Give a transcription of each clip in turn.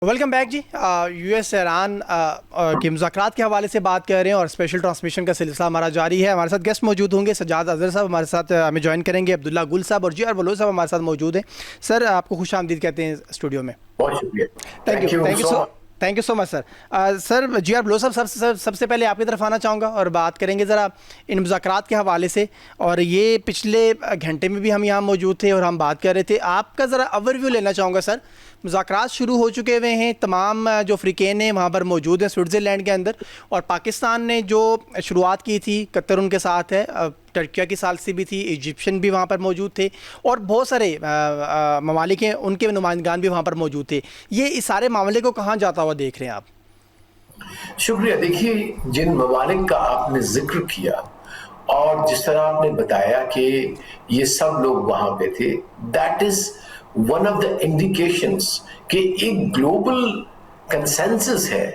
Welcome back जी। US Iran के मुज़ाकरात के हवाले से बात कर रहे हैं और स्पेशल ट्रांसमिशन का सिलसिला हमारा जारी है। हमारे साथ गेस्ट मौजूद होंगे। सज्जाद अजहर साहब हमारे साथ हमें ज्वाइन करेंगे, अब्दुल्ला गुल साहब और जी आर बलोच साहब हमारे साथ मौजूद हैं। सर, आपको खुश आमदीद कहते हैं स्टूडियो में। बहुत शुक्रिया। Thank you so much sir. Sir, G R Baloch साहब, सबसे पहले आपकी तरफ आना चाहूँगा और बात करेंगे ज़रा इन मुज़ाकरात के हवाले से। और ये पिछले घंटे में भी हम यहाँ मौजूद थे और हम बात कर रहे थे। आपका ज़रा ओवरव्यू लेना चाहूँगा सर। मुज़ाकरात शुरू हो चुके हुए हैं, तमाम जो अफ्रीकन हैं वहाँ पर मौजूद हैं स्विट्ज़रलैंड के अंदर, और पाकिस्तान ने जो शुरुआत की थी, कतर उनके साथ है, टर्किया की सालसी भी थी, इजिप्शियन भी वहाँ पर मौजूद थे और बहुत सारे ममालिक हैं, उनके नुमाइंदगान भी वहाँ पर मौजूद थे। ये इस सारे मामले को कहाँ जाता हुआ देख रहे हैं आप? शुक्रिया। देखिए, जिन ममालिक का आपने जिक्र किया और जिस तरह आपने बताया कि ये सब लोग वहां पे थे, that is one of the indications कि एक ग्लोबल कंसेंसस है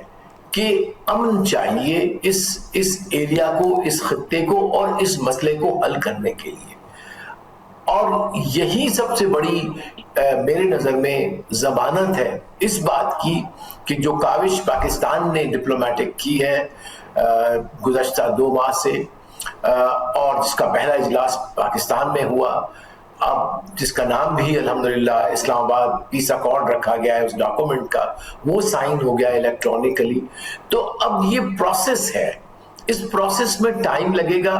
कि अमन चाहिए इस एरिया को, इस खत्ते को और इस मसले को हल करने के लिए। और यही सबसे बड़ी मेरे नजर में जमानत है इस बात की कि जो काविश पाकिस्तान ने डिप्लोमेटिक की है गुज़श्ता 2 माह से, और जिसका पहला इजलास पाकिस्तान में हुआ, अब जिसका नाम भी अल्हम्दुलिल्लाह इस्लामाबाद पीस अकॉर्ड रखा गया है, उस डॉक्यूमेंट का वो साइन हो गया इलेक्ट्रॉनिकली। तो अब ये प्रोसेस है, इस प्रोसेस में टाइम लगेगा।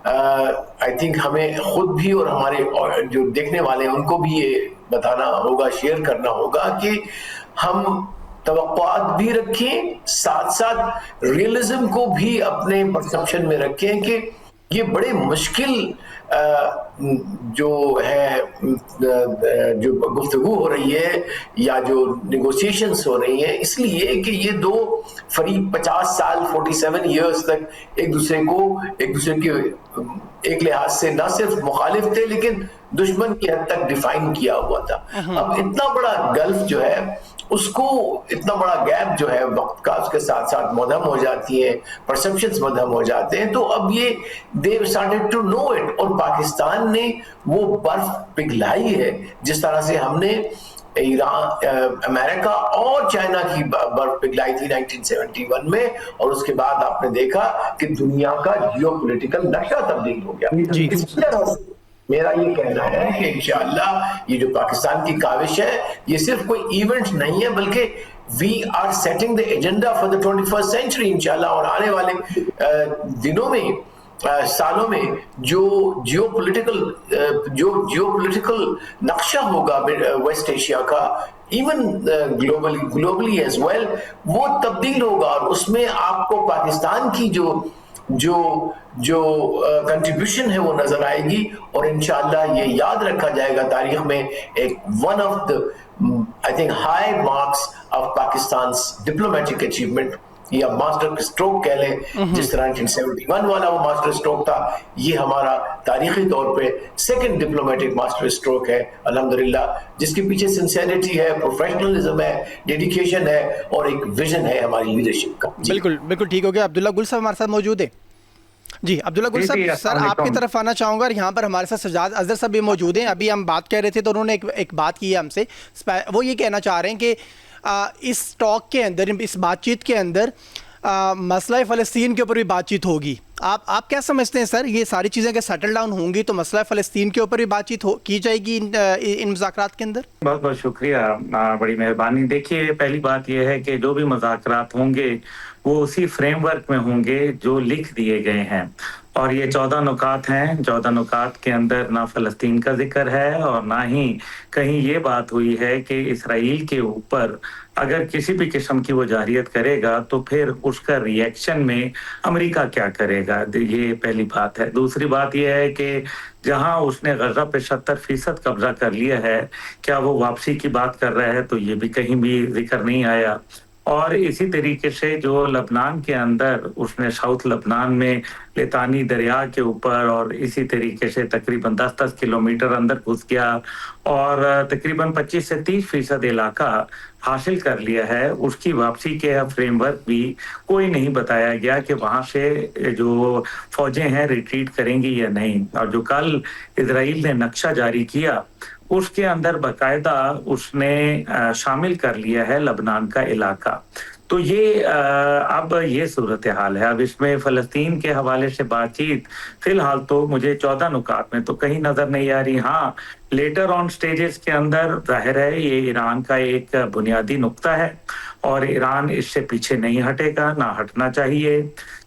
आई थिंक हमें खुद भी और हमारे जो देखने वाले हैं उनको भी ये बताना होगा, शेयर करना होगा कि हम तवक्कुआत भी रखें, साथ साथ रियलिज्म को भी अपने परसेप्शन में रखें कि ये बड़े मुश्किल जो है जो गुफ्तगू हो रही है या जो निगोशिएशंस हो रही हैं, इसलिए कि ये दो फरीक 50 साल 47 ईयर्स तक एक दूसरे के एक लिहाज से ना सिर्फ मुखालिफ थे लेकिन दुश्मन की हद तक डिफाइन किया हुआ था। अब इतना बड़ा गल्फ जो है, उसको इतना बड़ा गैप जो है वक्त का, उसके साथ साथ मदम हो जाती है, परसेप्शंस मदम हो जाते हैं। तो अब ये they started to know it, और पाकिस्तान ने वो बर्फ पिघलाई है जिस तरह से हमने ईरान, अमेरिका और चाइना की बर्फ पिघलाई थी 1971 में, और उसके बाद आपने देखा कि दुनिया का जियोपॉलिटिकल नक्शा तब्दील हो गया। इस तरह से मेरा ये कहना है कि इंशाअल्लाह ये जो पाकिस्तान की काविश है, ये सिर्फ कोई इवेंट नहीं है, बल्कि we are setting the agenda for the 21st century इंशाअल्लाह। और आने वाले दिनों में, सालों में जो जियोपॉलिटिकल नक्शा होगा वेस्ट एशिया का, इवन ग्लोबली एज वेल, वो तब्दील होगा। और उसमें आपको पाकिस्तान की जो कंट्रीब्यूशन है वो नजर आएगी, और इंशाअल्लाह ये याद रखा जाएगा तारीख में, एक one of the I think high marks of Pakistan diplomatic achievement, या मास्टर स्ट्रोक कह लें, जिस तरह 1971 वाला वो मास्टर स्ट्रोक था, ये हमारा तारीखी तौर पे सेकंड डिप्लोमेटिक मास्टर स्ट्रोक है अल्हम्दुलिल्लाह, जिसके पीछे सिंसेरिटी है, प्रोफेशनलिज्म है, डेडिकेशन है और एक विजन है हमारी लीडरशिप का। बिल्कुल बिल्कुल ठीक हो गया। अब्दुल्ला गुल साहब हमारे साथ मौजूद है। जी अब्दुल्ला गुल साहब, सर आपकी तरफ आना चाहूँगा। और यहाँ पर हमारे साथ सज्जाद अजहर साहब भी मौजूद हैं। अभी हम बात कर रहे थे तो उन्होंने एक बात की है हमसे, वो ये कहना चाह रहे हैं कि इस टॉक के अंदर, इस बातचीत के अंदर मसला फ़लस्तीन के ऊपर भी बातचीत होगी। आप क्या समझते हैं सर, ये सारी चीज़ें अगर सेटल डाउन होंगी तो मसला फ़लस्तीन के ऊपर भी बातचीत की जाएगी इन मुज़ाकरात के अंदर? बहुत बहुत शुक्रिया, बड़ी मेहरबानी। देखिए, पहली बात यह है कि जो भी मुज़ाकरात होंगे वो उसी फ्रेमवर्क में होंगे जो लिख दिए गए हैं, और ये 14 नुकात हैं। 14 नुकात के अंदर ना फ़लस्तीन का जिक्र है और ना ही कहीं ये बात हुई है कि इसराइल के ऊपर अगर किसी भी किस्म की वो जारियत करेगा तो फिर उसका रिएक्शन में अमेरिका क्या करेगा। ये पहली बात है। दूसरी बात यह है कि जहां उसने गजा पे 70% कब्जा कर लिया है, क्या वो वापसी की बात कर रहा है, तो ये भी कहीं भी जिक्र नहीं आया। और इसी तरीके से जो लबनान के अंदर उसने साउथ लबनान में लितानी दरिया के ऊपर और इसी तरीके से तकरीबन 10-10 किलोमीटर अंदर घुस गया और तकरीबन 25 से 30% इलाका हासिल कर लिया है, उसकी वापसी के फ्रेमवर्क भी कोई नहीं बताया गया कि वहां से जो फौजें हैं रिट्रीट करेंगी या नहीं। और जो कल इजराइल ने नक्शा जारी किया उसके अंदर बाकायदा उसने शामिल कर लिया है लबनान का इलाका। तो ये अब ये सूरत हाल है। अब इसमें फ़लस्तीन के हवाले से बातचीत फ़िलहाल तो मुझे 14 नुकात में तो कहीं नज़र नहीं आ रही। हाँ, लेटर ऑन स्टेजेस के अंदर ज़ाहिर है ये ईरान का एक बुनियादी नुक्ता है और ईरान इससे पीछे नहीं हटेगा, ना हटना चाहिए।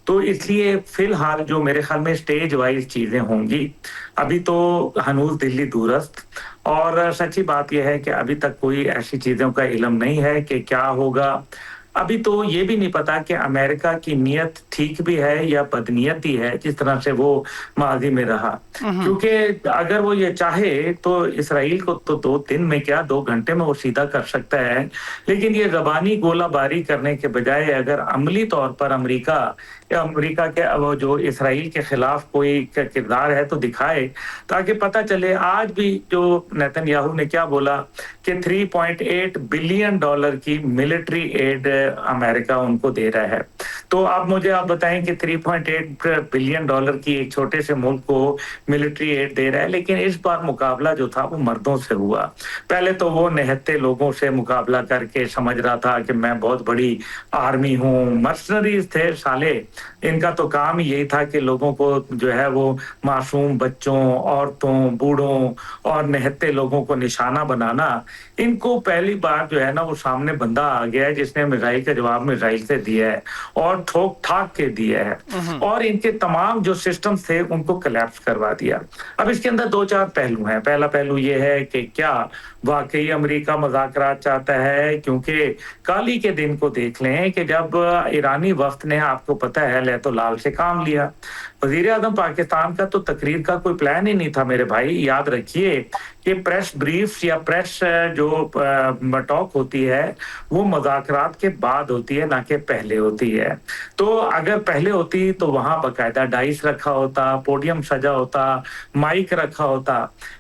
तो इसलिए फ़िलहाल जो मेरे ख़्याल में स्टेज वाइज़ चीज़ें होंगी। अभी तो हनूज़ दिल्ली दूरस्थ और सच्ची बात ये है कि अभी तक कोई ऐसी चीज़ों का इल्म नहीं है कि क्या होगा। अभी तो ये भी नहीं पता कि अमेरिका की नीयत ठीक भी है या बदनीयती है, जिस तरह से वो माज़ी में रहा। क्योंकि अगर वो ये चाहे तो इसराइल को तो 2 दिन में क्या 2 घंटे में वो सीधा कर सकता है। लेकिन ये ज़बानी गोलाबारी करने के बजाय अगर अमली तौर पर अमेरिका के वो जो इसराइल के खिलाफ कोई किरदार है तो दिखाए, ताकि पता चले। आज भी जो नेतन्याहू ने क्या बोला कि $3.8 बिलियन की मिलिट्री एड अमेरिका उनको दे रहा है। तो अब मुझे आप बताएं कि $3.8 बिलियन की एक छोटे से मुल्क को मिलिट्री एड दे रहा है, लेकिन इस बार मुकाबला जो था वो मर्दों से हुआ। पहले तो वो निहत्ते लोगों से मुकाबला करके समझ रहा था कि मैं बहुत बड़ी आर्मी हूँ, मर्सनरीज थे साले। इनका तो काम ही यही था कि लोगों को जो है वो मासूम बच्चों, औरतों, बूढ़ों और निहत्ते लोगों को निशाना बनाना। इनको पहली बार जो है ना वो सामने बंदा आ गया है जिसने मिसाइल का जवाब मिसाइल से दिया है और ठोक ठाक के दिया है और इनके तमाम जो सिस्टम्स थे उनको कोलैप्स करवा दिया। अब इसके अंदर 2-4 पहलू हैं। पहला पहलू ये है कि क्या वाकई अमेरिका मुज़ाकरात चाहता है, क्योंकि काली के दिन को देख लें कि जब ईरानी वफ़द ने, आपको पता है, लैतो-लाल से काम लिया। वज़ीर-ए-आज़म पाकिस्तान का तो तकरीर का कोई प्लान ही नहीं था मेरे भाई। याद रखिए कि प्रेस ब्रीफ्स या प्रेस जो टॉक होती है वो मुज़ाकरात के बाद होती है, ना कि पहले होती है। तो अगर पहले होती तो वहाँ बाकायदा डाइस रखा होता, पोडियम सजा होता, माइक रखा होता।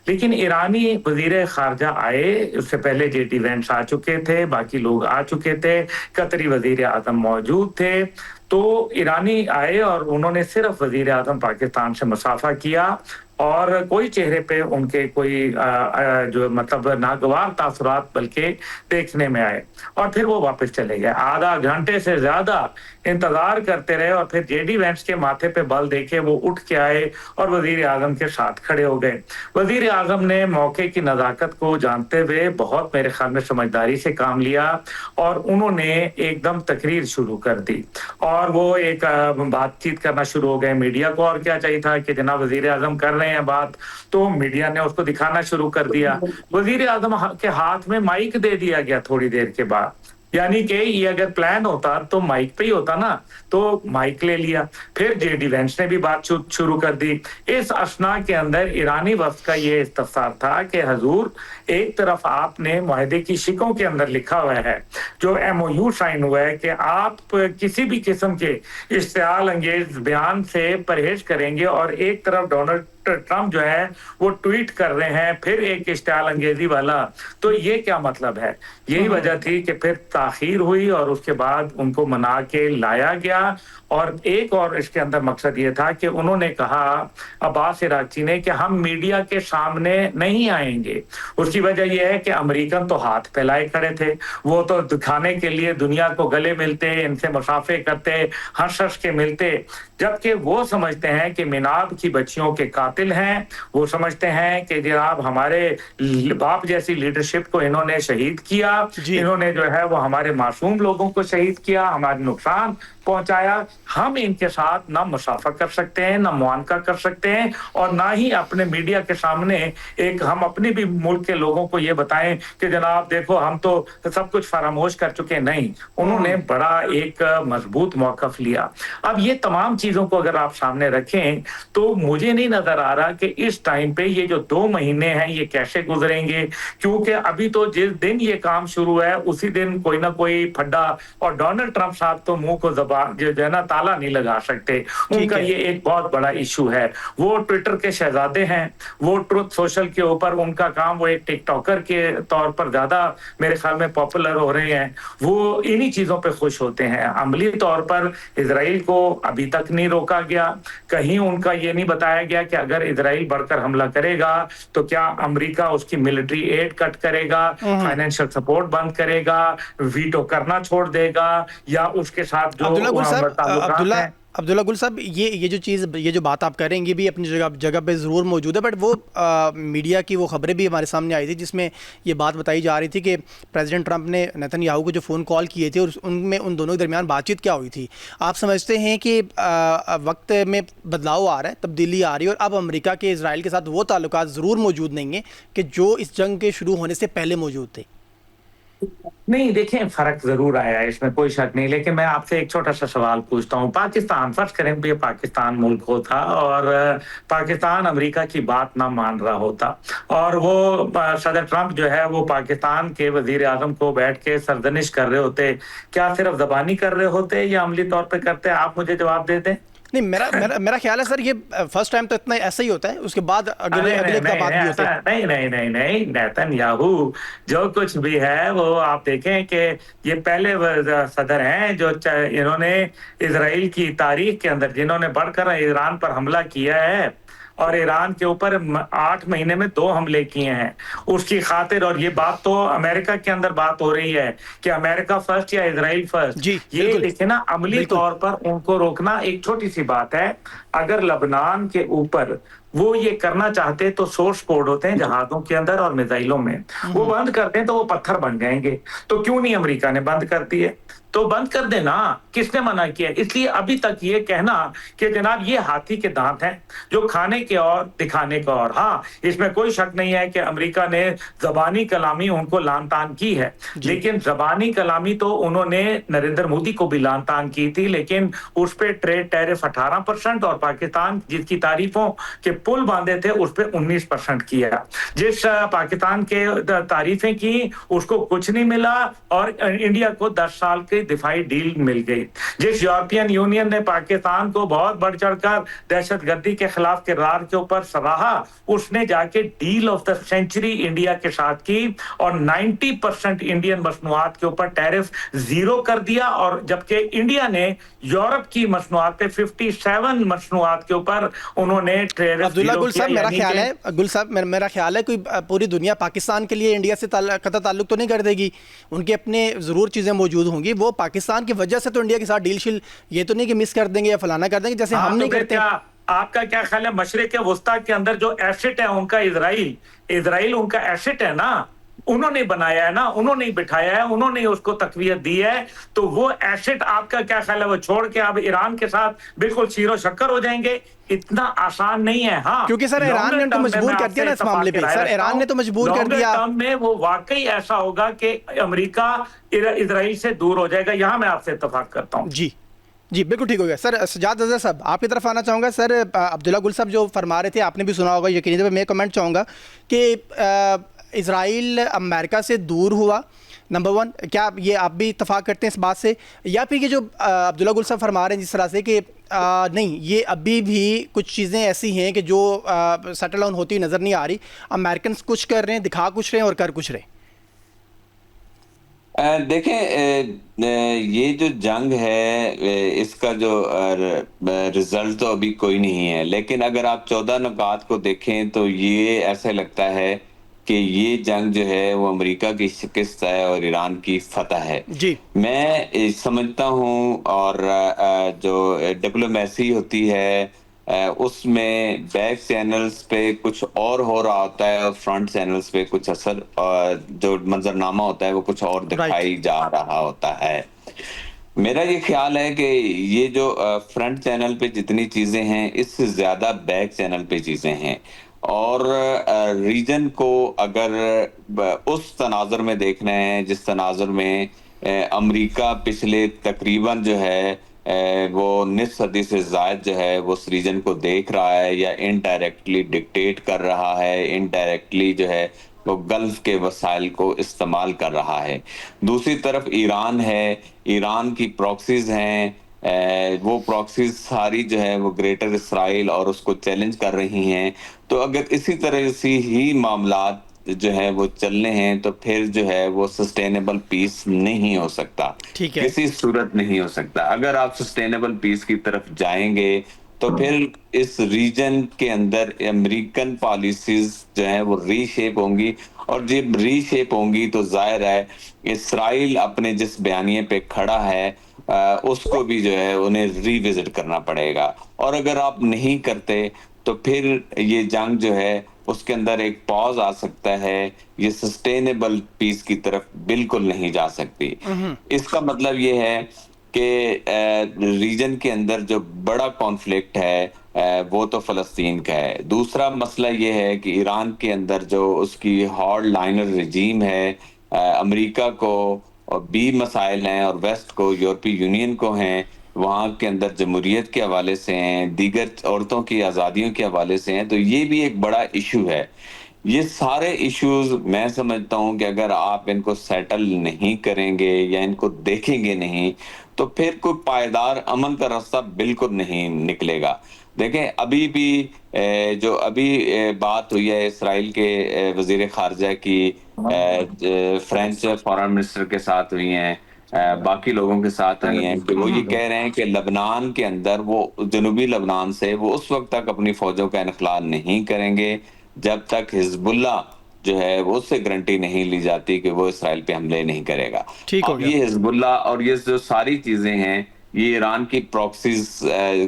लेकिन ईरानी वज़ीर ख़ारजा आए, उससे पहले जेडी वेंस आ चुके थे, बाकी लोग आ चुके थे, कतरी वज़ीर-ए-आज़म मौजूद थे। तो ईरानी आए और उन्होंने सिर्फ वज़ीर-ए-आज़म पाकिस्तान से मुसाफ़ा किया और कोई चेहरे पे उनके कोई जो मतलब नागवार तासुरात बल्कि देखने में आए और फिर वो वापस चले गए। आधा घंटे से ज़्यादा इंतज़ार करते रहे और फिर जेडी वेंस के माथे पे बल देके वो उठ के आए और वज़ीर-ए-आज़म के साथ खड़े हो गए। वज़ीर-ए-आज़म ने मौके की नज़ाकत को जानते हुए बहुत मेरे ख़्याल में समझदारी से काम लिया और उन्होंने एकदम तकरीर शुरू कर दी और वो एक बातचीत करना शुरू हो गए। मीडिया को और क्या चाहिए था कि जनाब वज़ीर-ए-आज़म कर रहे हैं बात, तो मीडिया ने उसको दिखाना शुरू कर दिया। वज़ीर-ए-आज़म के हाथ में माइक दे दिया गया थोड़ी देर के बाद। यानी कि ये अगर प्लान होता तो माइक पे ही होता ना, तो माइक ले लिया। फिर जेडी वेंस ने भी बात शुरू कर दी। इस असना के अंदर ईरानी वफ़द का ये इस्तफ़सार था कि हजूर, एक तरफ आपने मुआहदे की शिकों के अंदर लिखा हुआ है, जो एमओयू साइन हुआ है, कि आप किसी भी किस्म के इश्तिआल अंगेज बयान से परहेज करेंगे और एक तरफ डोनाल्ड ट्रंप जो है वो ट्वीट कर रहे हैं फिर एक इश्तिआल अंगेजी वाला। तो ये क्या मतलब है? यही वजह थी कि फिर ताखीर हुई और उसके बाद उनको मना के लाया गया। और एक और इसके अंदर मकसद ये था कि उन्होंने कहा, अब्बास इराक़ची ने, कि हम मीडिया के सामने नहीं आएंगे। उसकी वजह यह है कि अमेरिकन तो हाथ फैलाए खड़े थे, वो तो दिखाने के लिए दुनिया को गले मिलते, इनसे मुसाफे करते, हंस-हंस के मिलते, जबकि वो समझते हैं कि मिनाब की बच्चियों के कातिल हैं। वो समझते हैं कि जनाब हमारे बाप जैसी लीडरशिप को इन्होंने शहीद किया, इन्होंने जो है वो हमारे मासूम लोगों को शहीद किया, हमारे नुकसान पहुंचाया। हम इनके साथ ना मुसाफा कर सकते हैं, ना मुआनका कर सकते हैं और ना ही अपने मीडिया के सामने एक हम अपने भी मुल्क के लोगों को ये बताएं कि जनाब देखो हम तो सब कुछ फरामोश कर चुके। नहीं, उन्होंने बड़ा एक मजबूत मौक़िफ़ लिया। अब ये तमाम चीजों को अगर आप सामने रखें तो मुझे नहीं नजर आ रहा कि इस टाइम पे ये जो 2 महीने हैं ये कैसे गुजरेंगे, क्योंकि अभी तो जिस दिन ये काम शुरू है उसी दिन कोई ना कोई फड्डा, और डोनाल्ड ट्रंप साहब तो मुंह को ज़बान जो है ना ताला नहीं लगा सकते। उनका है। ये एक बहुत बड़ा इशू है। वो ट्विटर के शहजादे हैं, वो ट्रुथ सोशल के ऊपर उनका काम, वो एक टिकटॉकर के तौर पर ज्यादा मेरे ख्याल में पॉपुलर हो रहे हैं। वो इन्हीं चीजों पे खुश होते हैं। अमली तौर पर इजराइल को अभी तक नहीं रोका गया। कहीं उनका ये नहीं बताया गया कि अगर इजराइल बढ़कर हमला करेगा तो क्या अमेरिका उसकी मिलिट्री एड कट करेगा, फाइनेंशियल सपोर्ट बंद करेगा, वीटो करना छोड़ देगा, या उसके साथ जो अब्दुल्ला गुल साहब, ताल्लुकात हैं। अब्दुल्ला गुल साहब, ये जो चीज़, ये जो बात आप कह रहे हैं, ये भी अपनी जगह पे ज़रूर मौजूद है, बट वो मीडिया की वो खबरें भी हमारे सामने आई थी जिसमें ये बात बताई जा रही थी कि प्रेसिडेंट ट्रंप ने नेतन्याहू को जो फ़ोन कॉल किए थे और उनमें उन दोनों के दरमियान बातचीत क्या हुई थी। आप समझते हैं कि वक्त में बदलाव आ रहा है, तब्दीली आ रही है, और अब अमेरिका के इजराइल के साथ वो ताल्लुकात ज़रूर मौजूद नहीं है कि जो इस जंग के शुरू होने से पहले मौजूद थे? नहीं, देखें, फर्क जरूर आया है, इसमें कोई शक नहीं। लेकिन मैं आपसे एक छोटा सा सवाल पूछता हूँ। पाकिस्तान, फर्ज करें भी पाकिस्तान मुल्क होता और पाकिस्तान अमेरिका की बात ना मान रहा होता और वो सदर ट्रंप जो है वो पाकिस्तान के वजीर आजम को बैठ के सरजनिश कर रहे होते, क्या सिर्फ जबानी कर रहे होते या अमली तौर पर करते? आप मुझे जवाब दे दें। नहीं, मेरा ख्याल है सर, ये फर्स्ट टाइम तो इतना ऐसा ही होता है, उसके बाद अगले बात भी होता है। नहीं, नेतन्याहू जो कुछ भी है वो आप देखें कि ये पहले सदर हैं जो इन्होंने इजराइल की तारीख के अंदर जिन्होंने बढ़कर ईरान पर हमला किया है और ईरान के ऊपर 8 महीने में 2 हमले किए हैं उसकी खातिर। और ये बात तो अमेरिका के अंदर बात हो रही है कि अमेरिका फर्स्ट या इजराइल फर्स्ट। ये देखिए ना, अमली तौर पर उनको रोकना एक छोटी सी बात है। अगर लबनान के ऊपर वो ये करना चाहते तो सोर्स कोड होते हैं जहाजों के अंदर और मिसाइलों में, वो बंद करते हैं तो वो पत्थर बन जाएंगे। तो क्यों नहीं अमेरिका ने बंद कर दिए? तो बंद कर देना, किसने मना किया? इसलिए अभी तक ये कहना कि जनाब ये हाथी के दांत हैं जो खाने के और दिखाने का और। हाँ, इसमें कोई शक नहीं है कि अमेरिका ने जबानी कलामी उनको लान तान की है, लेकिन जबानी कलामी तो उन्होंने नरेंद्र मोदी को भी लान तान की थी, लेकिन उस पर ट्रेड टैरिफ 18% और पाकिस्तान जिसकी तारीफों के पुल बांधे थे उस पर 19% किया। जिस पाकिस्तान के तारीफें की उसको कुछ नहीं मिला और इंडिया को 10 साल के दिफाई डील मिल गई। जिस यूरोपियन यूनियन ने पाकिस्तान को बहुत बढ़ चढ़कर दहशतगर्दी के खिलाफ किरदार के ऊपर सराहा, उसने जाके deal of the century India के साथ की और 90% इंडियन मसनूआत के ऊपर टैरिफ 0 कर दिया। और जबकि इंडिया ने यूरोप की मसनूआत पे 57 मसनूआत के ऊपर उन्होंने टैरिफ। अब्दुल्ला गुल साहब, मेरा ख्याल है कोई पूरी दुनिया पाकिस्तान के लिए इंडिया से कतई ताल्लुक तो नहीं कर देगी, उनके अपने जरूर चीजें मौजूद होंगी। वो पाकिस्तान की वजह से तो इंडिया के साथ डील शील ये तो नहीं कि मिस कर देंगे या फलाना कर देंगे जैसे हम नहीं करते। आपका क्या ख्याल है, मशरिक वस्ता के अंदर जो एसेट है उनका इजराइल उनका एसेट है ना, उन्होंने बनाया है ना, उन्होंने बिठाया है, उन्होंने उसको तकवीयत दी है। तो वो एसेट आपका क्या ख्याल है वो छोड़ के अब ईरान के साथ बिल्कुल शीरो शक्कर हो जाएंगे? इतना आसान नहीं है। हाँ, क्योंकि सर ईरान ने उनको मजबूर कर दिया ना इस मामले पे। सर ईरान ने तो मजबूर कर दिया। टर्म में वो वाकई ऐसा होगा कि अमेरिका इजराइल से दूर हो जाएगा। यहाँ मैं आपसे इत्तेफाक करता हूँ। जी बिल्कुल ठीक हो गया। सर सजाद अजहर साहब, आपकी तरफ आना चाहूँगा। सर अब्दुल्ला गुल साहब जो फरमा रहे थे आपने भी सुना होगा यकीनी तौर पर। मैं कमेंट चाहूँगा कि इजराइल अमेरिका से दूर हुआ, नंबर 1, क्या ये आप भी इत्तेफाक करते हैं इस बात से? या फिर ये जो अब्दुल्ला गुल साहब फरमा रहे हैं जिस तरह से कि नहीं, ये अभी भी कुछ चीज़ें ऐसी हैं कि जो सेटल डाउन होती नज़र नहीं आ रही, अमेरिकन कुछ कर रहे हैं, दिखा कुछ रहे हैं और कर कुछ रहे हैं? देखें, ये जो जंग है इसका जो रिजल्ट तो अभी कोई नहीं है, लेकिन अगर आप 14 नुकात को देखें तो ये ऐसा लगता है कि ये जंग जो है वो अमेरिका की शिकस्त है और ईरान की फतह है। जी, मैं समझता हूँ। और जो डिप्लोमेसी होती है उसमें बैक चैनल्स पे कुछ और हो रहा होता है और फ्रंट चैनल्स पे कुछ असर जो मंजरनामा होता है वो कुछ और दिखाई जा रहा होता है। मेरा ये ख्याल है कि ये जो फ्रंट चैनल पे जितनी चीजें हैं इससे ज्यादा बैक चैनल पे चीजें हैं। और रीजन को अगर उस तनाजुर में देखना है जिस तनाजुर में अमेरिका पिछले तकरीबन जो है वो निस्फ सदी से ज़ायद जो है वो उस रीजन को देख रहा है या इनडायरेक्टली डिक्टेट कर रहा है, इनडायरेक्टली जो है वो गल्फ के वसाइल को इस्तेमाल कर रहा है। दूसरी तरफ ईरान है, ईरान की प्रॉक्सीज हैं, वो प्रॉक्सीज सारी जो है वो ग्रेटर इसराइल और उसको चैलेंज कर रही हैं। तो अगर इसी तरह से ही मामलात जो है वो चलने हैं तो फिर जो है वो सस्टेनेबल पीस नहीं हो सकता, ठीक है। किसी सूरत नहीं हो सकता। अगर आप सस्टेनेबल पीस की तरफ जाएंगे तो फिर इस रीजन के अंदर अमेरिकन पॉलिसीज जो है वो रीशेप होंगी, और जब रीशेप होंगी तो जाहिर है इसराइल अपने जिस बयानिए पे खड़ा है उसको भी जो है उन्हें रिविजिट करना पड़ेगा। और अगर आप नहीं करते तो फिर ये जंग जो है उसके अंदर एक पॉज आ सकता है, ये सस्टेनेबल पीस की तरफ बिल्कुल नहीं जा सकती। इसका मतलब ये है कि रीजन के अंदर जो बड़ा कॉन्फ्लिक्ट है वो तो फलस्तीन का है। दूसरा मसला ये है कि ईरान के अंदर जो उसकी हार्ड लाइनर रजीम है, अमेरिका को और भी मसाइल हैं और वेस्ट को, यूरोपीय यूनियन को हैं, वहाँ के अंदर जमहूरियत के हवाले से हैं, दीगर औरतों की आज़ादियों के हवाले से हैं, तो ये भी एक बड़ा इशू है। ये सारे इश्यूज मैं समझता हूं कि अगर आप इनको सेटल नहीं करेंगे या इनको देखेंगे नहीं तो फिर कोई पायदार अमन का रास्ता बिल्कुल नहीं निकलेगा। देखें अभी भी जो अभी बात हुई है इसराइल के वजीर खारजा की फ्रेंच फॉरेन मिनिस्टर के साथ हुई हैं, बाकी लोगों के साथ हुई हैं, कि वो ये कह रहे हैं कि लबनान के अंदर वो जनूबी लबनान से वो उस वक्त तक अपनी फौजों का इनखला नहीं करेंगे जब तक हिजबुल्ला जो है वो उससे गारंटी नहीं ली जाती कि वो इसराइल पे हमले नहीं करेगा। ठीक हो अब गया। ये हिजबुल्ला और ये जो सारी चीजें हैं ये ईरान की प्रॉक्सीज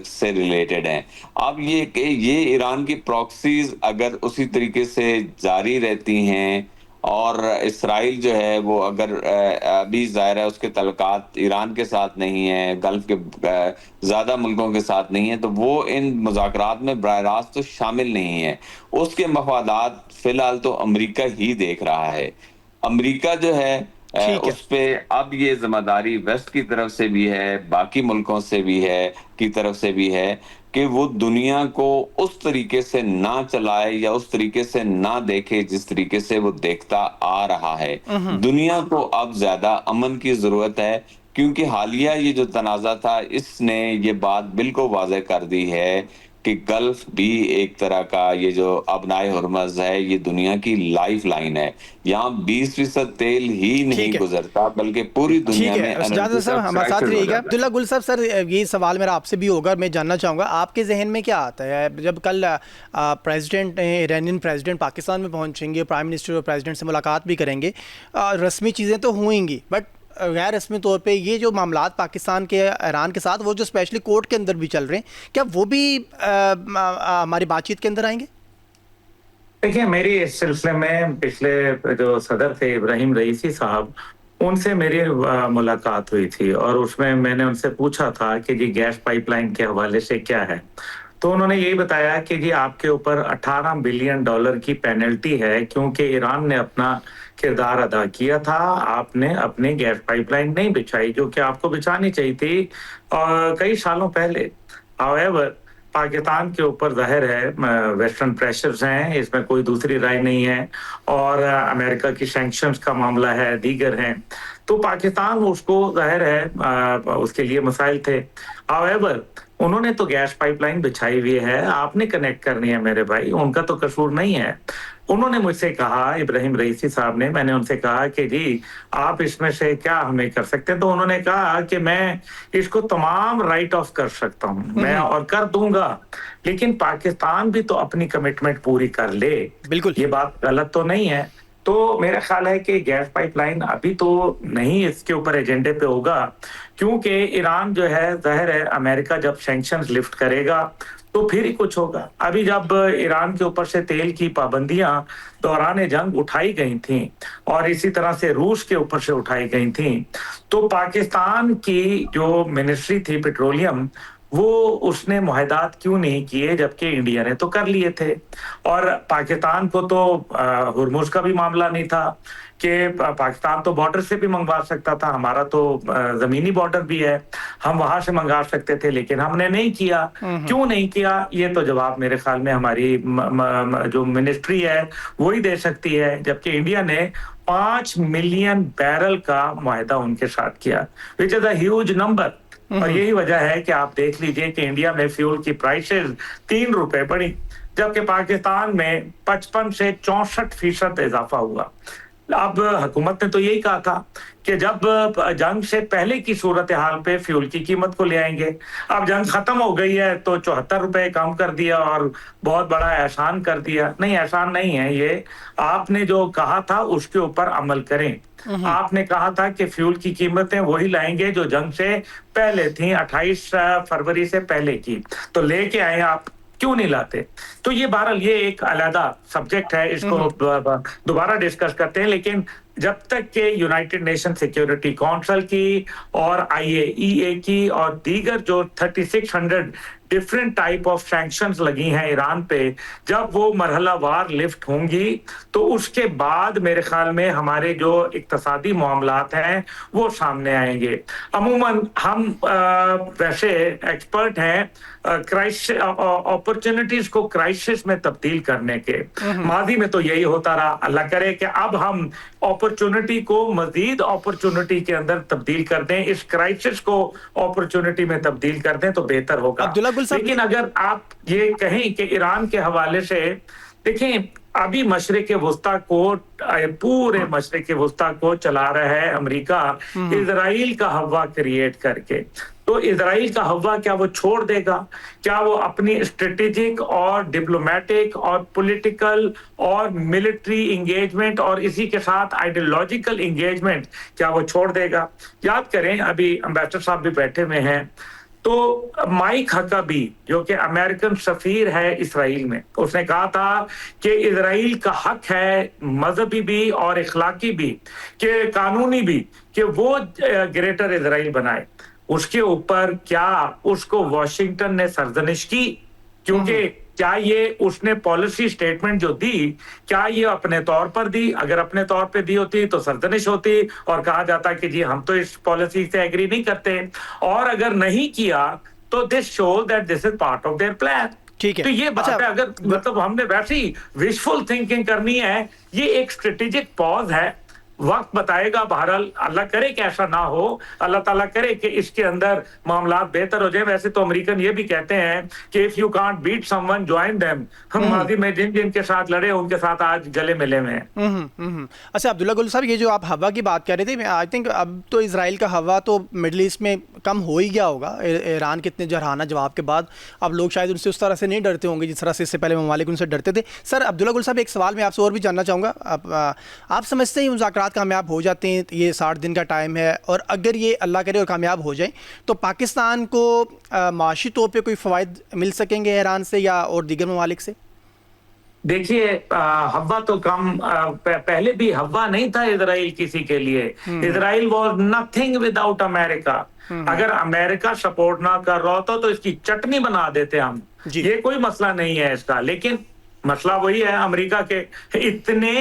से रिलेटेड हैं। अब ये ईरान की प्रॉक्सीज अगर उसी तरीके से जारी रहती हैं और इसराइल जो है वो अगर अभी जाहिर है उसके तल्लुकात ईरान के साथ नहीं है, गल्फ के ज्यादा मुल्कों के साथ नहीं है, तो वो इन मुज़ाकरात में बराह रास्त तो शामिल नहीं है। उसके मफादात फिलहाल तो अमेरिका ही देख रहा है। अमेरिका जो है ठीक है। उस पे अब ये जिम्मेदारी वेस्ट की तरफ से भी है, बाकी मुल्कों से भी है, की तरफ से भी है कि वो दुनिया को उस तरीके से ना चलाए या उस तरीके से ना देखे जिस तरीके से वो देखता आ रहा है। दुनिया को अब ज्यादा अमन की जरूरत है, क्योंकि हालिया ये जो तनाज़ा था इसने ये बात बिल्कुल वाज़ेह कर दी है कि गल्फ भी एक तरह का ये जो अबनाए हुर्मज है ये दुनिया की लाइफ लाइन है। यहाँ 20% तेल ही नहीं गुजरता बल्कि पूरी दुनिया में एनर्जी सर हमारे साथ रहिएगा। अब्दुल्ला गुल साहब, सर ये सवाल मेरा आपसे भी होगा, मैं जानना चाहूँगा आपके जहन में क्या आता है जब कल प्रेसिडेंट ईरानियन प्रेसिडेंट पाकिस्तान में पहुँचेंगे, प्राइम मिनिस्टर और प्रेसिडेंट से मुलाकात भी करेंगे, रस्मी चीज़ें तो होंगी बट गैर रस्मी तौर पे ये जो मामलात पाकिस्तान के ईरान के साथ वो जो स्पेशली कोर्ट के अंदर भी चल रहे हैं, क्या वो भी हमारी बातचीत के अंदर आएंगे? देखिए मेरी इस सिलसिले में पिछले जो सदर थे इब्राहिम रईसी साहब, उनसे मेरी मुलाकात हुई थी और उसमें मैंने उनसे पूछा था कि जी गैस पाइपलाइन के हवाले से क्या है। तो उन्होंने यही बताया कि जी आपके ऊपर 18 बिलियन डॉलर की पेनल्टी है क्योंकि ईरान ने अपना किरदार अदा किया था, आपने अपनी गैस पाइपलाइन नहीं बिछाई जो कि आपको बिछानी चाहिए थी कई सालों पहले। हाउएवर पाकिस्तान के ऊपर जाहिर है वेस्टर्न प्रेशर्स हैं, इसमें कोई दूसरी राय नहीं है, और अमेरिका की सैंक्शंस का मामला है, दीगर हैं, तो पाकिस्तान उसको जाहिर है उसके लिए मसाइल थे। हाउएवर उन्होंने तो गैस पाइपलाइन बिछाई हुई है, आपने कनेक्ट करनी है मेरे भाई, उनका तो कसूर नहीं है। उन्होंने मुझसे कहा, इब्राहिम रईसी साहब ने, मैंने उनसे कहा कि जी आप इसमें से क्या हमें कर सकते हैं, तो उन्होंने कहा कि मैं इसको तमाम राइट ऑफ कर सकता हूं, मैं और कर दूंगा, लेकिन पाकिस्तान भी तो अपनी कमिटमेंट पूरी कर ले। बिल्कुल, ये बात गलत तो नहीं है। तो मेरा ख्याल है कि गैस पाइपलाइन अभी तो नहीं इसके ऊपर एजेंडे पे होगा, क्योंकि ईरान जो है जाहिर है अमेरिका जब सैंक्शंस लिफ्ट करेगा तो फिर ही कुछ होगा। अभी जब ईरान के ऊपर से तेल की पाबंदियां दौरान जंग उठाई गई थीं और इसी तरह से रूस के ऊपर से उठाई गई थीं, तो पाकिस्तान की जो मिनिस्ट्री थी पेट्रोलियम, वो उसने मुआहदात क्यों नहीं किए जबकि इंडिया ने तो कर लिए थे। और पाकिस्तान को तो हुर्मुज का भी मामला नहीं था कि पाकिस्तान तो बॉर्डर से भी मंगवा सकता था, हमारा तो जमीनी बॉर्डर भी है, हम वहां से मंगवा सकते थे, लेकिन हमने नहीं किया। क्यों नहीं किया, ये तो जवाब मेरे ख्याल में हमारी जो मिनिस्ट्री है वही दे सकती है, जबकि इंडिया ने 5 मिलियन बैरल का मुआहदा उनके साथ किया, which is a huge number. और यही वजह है कि आप देख लीजिए कि इंडिया में फ्यूल की प्राइसेस 3 रुपए बढ़ी, जबकि पाकिस्तान में 55 से 64% इजाफा हुआ। अब हुकूमत ने तो यही कहा था कि जब जंग से पहले की सूरत हाल पे फ्यूल की कीमत को ले आएंगे। अब जंग खत्म हो गई है तो 74 रुपए कम कर दिया और बहुत बड़ा एहसान कर दिया। नहीं, एहसान नहीं है ये, आपने जो कहा था उसके ऊपर अमल करें। आपने कहा था कि फ्यूल की कीमतें वही लाएंगे जो जंग से पहले थी, 28 फरवरी से पहले की, तो लेके आए आप, क्यों नहीं लाते? तो ये बहरहाल ये एक अलग सब्जेक्ट है, इसको दोबारा डिस्कस करते हैं। लेकिन जब तक के यूनाइटेड नेशन सिक्योरिटी काउंसिल की और IAEA की और दीगर जो 3600 डिफरेंट टाइप ऑफ सैंक्शंस लगी हैं ईरान पे, जब वो मरहलावार लिफ्ट होंगी तो उसके बाद मेरे ख्याल में हमारे जो इक्तसादी मामलात हैं वो सामने आएंगे। अमूमन हम वैसे एक्सपर्ट हैं क्राइसिस अपॉर्चुनिटीज को क्राइसिस में तब्दील करने के। माजी में तो यही होता रहा, अल्लाह करे कि अब हम अपॉर्चुनिटी को मजीद अपॉर्चुनिटी के अंदर तब्दील कर दें, इस क्राइसिस को अपॉर्चुनिटी में तब्दील कर दें तो बेहतर होगा। लेकिन अगर आप ये कहें कि ईरान के हवाले से देखें, अभी मशरिक वस्ता को, पूरे मशरिक वस्ता को चला रहा है अमेरिका इजराइल का हवा क्रिएट करके। तो इजराइल का हवा क्या वो छोड़ देगा? क्या वो अपनी स्ट्रेटेजिक और डिप्लोमेटिक और पॉलिटिकल और मिलिट्री इंगेजमेंट और इसी के साथ आइडियोलॉजिकल इंगेजमेंट क्या वो छोड़ देगा? याद करें, अभी एम्बेसडर साहब भी बैठे हुए हैं, तो माइक हकाबी जो कि अमेरिकन सफीर है इसराइल में, उसने कहा था कि इजराइल का हक है मजहबी भी और इखलाकी भी, कि कानूनी भी, कि वो ग्रेटर इजराइल बनाए। उसके ऊपर क्या उसको वॉशिंगटन ने सरजनिश की? क्योंकि क्या ये उसने पॉलिसी स्टेटमेंट जो दी, क्या ये अपने तौर पर दी? अगर अपने तौर पे दी होती तो सरजनिश होती और कहा जाता कि जी हम तो इस पॉलिसी से एग्री नहीं करते। और अगर नहीं किया तो this shows that this is part of their plan. ठीक है, तो ये बात है, अगर मतलब हमने वैसी विशफुल थिंकिंग करनी है, ये एक स्ट्रेटेजिक पॉज है, वक्त बताएगा। बहरहाल अल्लाह करे कि ऐसा ना हो, अल्लाह ताला करे कि इसके अंदर मामला बेहतर हो जाए। वैसे तो अमेरिकन ये भी कहते हैं कि if you can't beat someone join them. हम माजी में जिन जिन के साथ लड़े उनके साथ आज गले मिले हुए हैं। अच्छा अब्दुल्ला गुल साहब, ये जो आप हवा की बात कर रहे थे, आई थिंक अब तो इजराइल का हवा तो मिडल ईस्ट में कम हो ही गया होगा ईरान के इतने जरहाना जवाब के बाद। अब लोग शायद उनसे उस तरह से नहीं डरते होंगे जिस तरह से इससे पहले ममालिक उनसे डरते थे। सर अब्दुल्ला गुल साहब, एक सवाल मैं आपसे और भी जानना चाहूँगा, आप समझते हैं मुज़ाकरात कामयाब हो जाते हैं? ये 60 दिन का टाइम है, और अगर ये अल्लाह करे और कामयाब हो जाए तो पाकिस्तान को माशी तौर पे कोई फ़वाइद मिल सकेंगे ईरान से या और दीगर ममालिक से? देखिए, हवा तो कम, पहले भी हवा नहीं था इजराइल किसी के लिए। Israel was nothing without America. अगर अमेरिका सपोर्ट ना कर रहा होता तो इसकी चटनी बना देते हम, ये कोई मसला नहीं है इसका। लेकिन मसला वही है, अमेरिका के इतने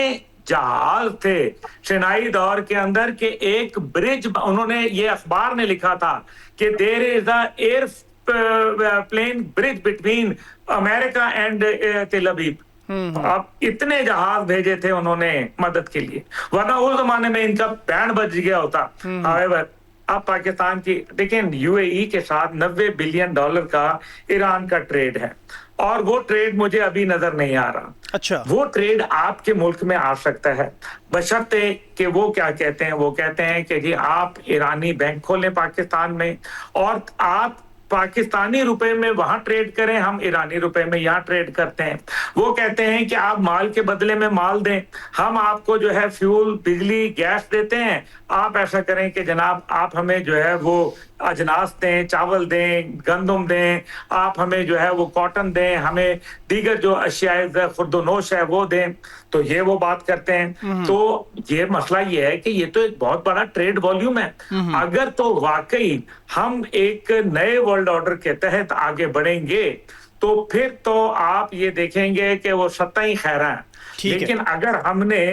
जहाज थे सिनाई दौर के अंदर के एक ब्रिज, उन्होंने ये अखबार ने लिखा था कि there is a air plane bridge between America and Tel Aviv. अब इतने जहाज भेजे थे उन्होंने मदद के लिए, वरना उस जमाने में इनका बैंड बज गया होता। हाउएवर अब पाकिस्तान की देखें, UAE के साथ $90 बिलियन का ईरान का ट्रेड है, और वो ट्रेड मुझे अभी नजर नहीं आ रहा। अच्छा, वो ट्रेड आपके मुल्क में आ सकता है, बशर्ते कि वो क्या कहते हैं, वो कहते हैं कि जी आप ईरानी बैंक खोलें पाकिस्तान में और आप पाकिस्तानी रुपए में वहां ट्रेड करें, हम ईरानी रुपए में यहाँ ट्रेड करते हैं। वो कहते हैं कि आप माल के बदले में माल दें, हम आपको जो है फ्यूल, बिजली, गैस देते हैं, आप ऐसा करें कि जनाब आप हमें जो है वो अजनास दें, चावल दें, गंदम दें, आप हमें जो है वो कॉटन दें, हमें दीगर जो अशियाए खुर्दोनोश है वो दें। तो ये वो बात करते हैं। तो ये मसला ये है कि ये तो एक बहुत बड़ा ट्रेड वॉल्यूम है। अगर तो वाकई हम एक नए वर्ल्ड ऑर्डर के तहत आगे बढ़ेंगे तो फिर तो आप ये देखेंगे कि वो सत्ता ही खैरा है। लेकिन अगर हमने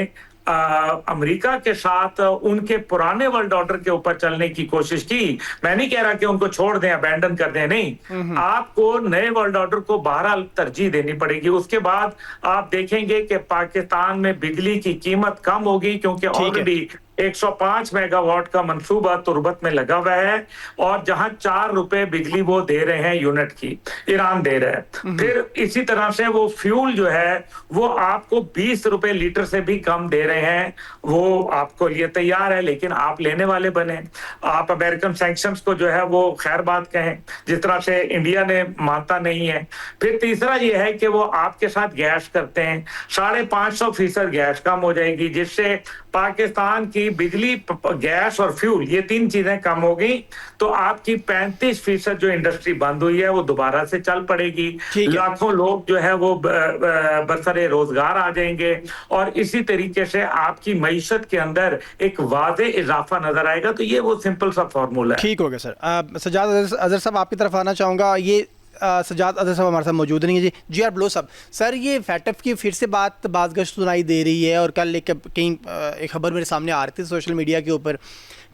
अमेरिका के साथ उनके पुराने वर्ल्ड ऑर्डर के ऊपर चलने की कोशिश की, मैं नहीं कह रहा कि उनको छोड़ दें, अबैंडन कर दें, नहीं, आपको नए वर्ल्ड ऑर्डर को बहरहाल तरजीह देनी पड़ेगी। उसके बाद आप देखेंगे कि पाकिस्तान में बिजली की कीमत कम होगी, क्योंकि ऑलरेडी 105 मेगावाट का मंसूबा तुर्बत में लगा हुआ है, और जहां 4 रुपए बिजली वो दे रहे हैं यूनिट की, ईरान दे रहा है। फिर इसी तरह से वो फ्यूल जो है वो आपको 20 रुपए लीटर से भी कम दे रहे हैं, वो आपको लिए तैयार है, लेकिन आप लेने वाले बने। आप अमेरिकन सैंक्शंस को जो है वो खैर बात कहें, जिस तरह से इंडिया ने मानता नहीं है। फिर तीसरा ये है कि वो आपके साथ गैस करते हैं, 550% गैस कम हो जाएगी, जिससे पाकिस्तान की बिजली, गैस और फ्यूल, ये 3 चीजें कम हो गई, तो आपकी 35% जो इंडस्ट्री बंद हुई है वो दोबारा से चल पड़ेगी। लाखों लोग जो है वो बरसरे रोजगार आ जाएंगे, और इसी तरीके से आपकी मईशत के अंदर एक वाज़े इजाफा नजर आएगा। तो ये वो सिंपल सा फॉर्मूला है। ठीक हो गया सर। सजाद अजहर साहब, आपकी तरफ आना चाहूँगा। ये सजाद अजहर साहब हमारे साथ मौजूद नहीं है जी आर बलोच साहब। सर, ये फैटफ की फिर से बाज़गश्त सुनाई दे रही है, और कल कहीं एक खबर मेरे सामने आ रही थी सोशल मीडिया के ऊपर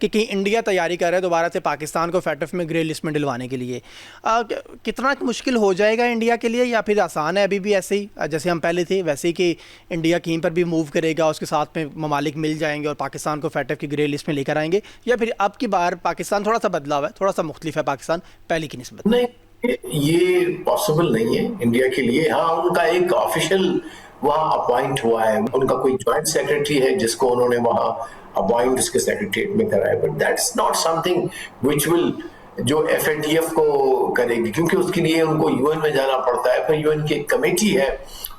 कि कहीं इंडिया तैयारी कर रहा है दोबारा से पाकिस्तान को फैटफ में ग्रे लिस्ट में डलवाने के लिए। कितना मुश्किल हो जाएगा इंडिया के लिए, या फिर आसान है अभी भी ऐसे ही जैसे हम पहले थे वैसे ही, कि इंडिया कहीं पर भी मूव करेगा उसके साथ में ममालिक मिल जाएंगे और पाकिस्तान को फैटफ की ग्रे लिस्ट में लेकर आएंगे, या फिर अब की बार पाकिस्तान थोड़ा सा बदला हुआ है, थोड़ा सा मुख्तलिफ है पाकिस्तान पहले की निस्बत? नहीं, ये पॉसिबल नहीं है इंडिया के लिए। हाँ, उनका एक ऑफिशियल वहाँ अपॉइंट हुआ है, उनका कोई ज्वाइंट सेक्रेटरी है जिसको उन्होंने वहाँ अपॉइंट उसके सेक्रेटरीट में करा है, but that's not something which will, जो FATF को करेगी, क्योंकि उसके लिए उनको यूएन में जाना पड़ता है, फिर यूएन की एक कमेटी है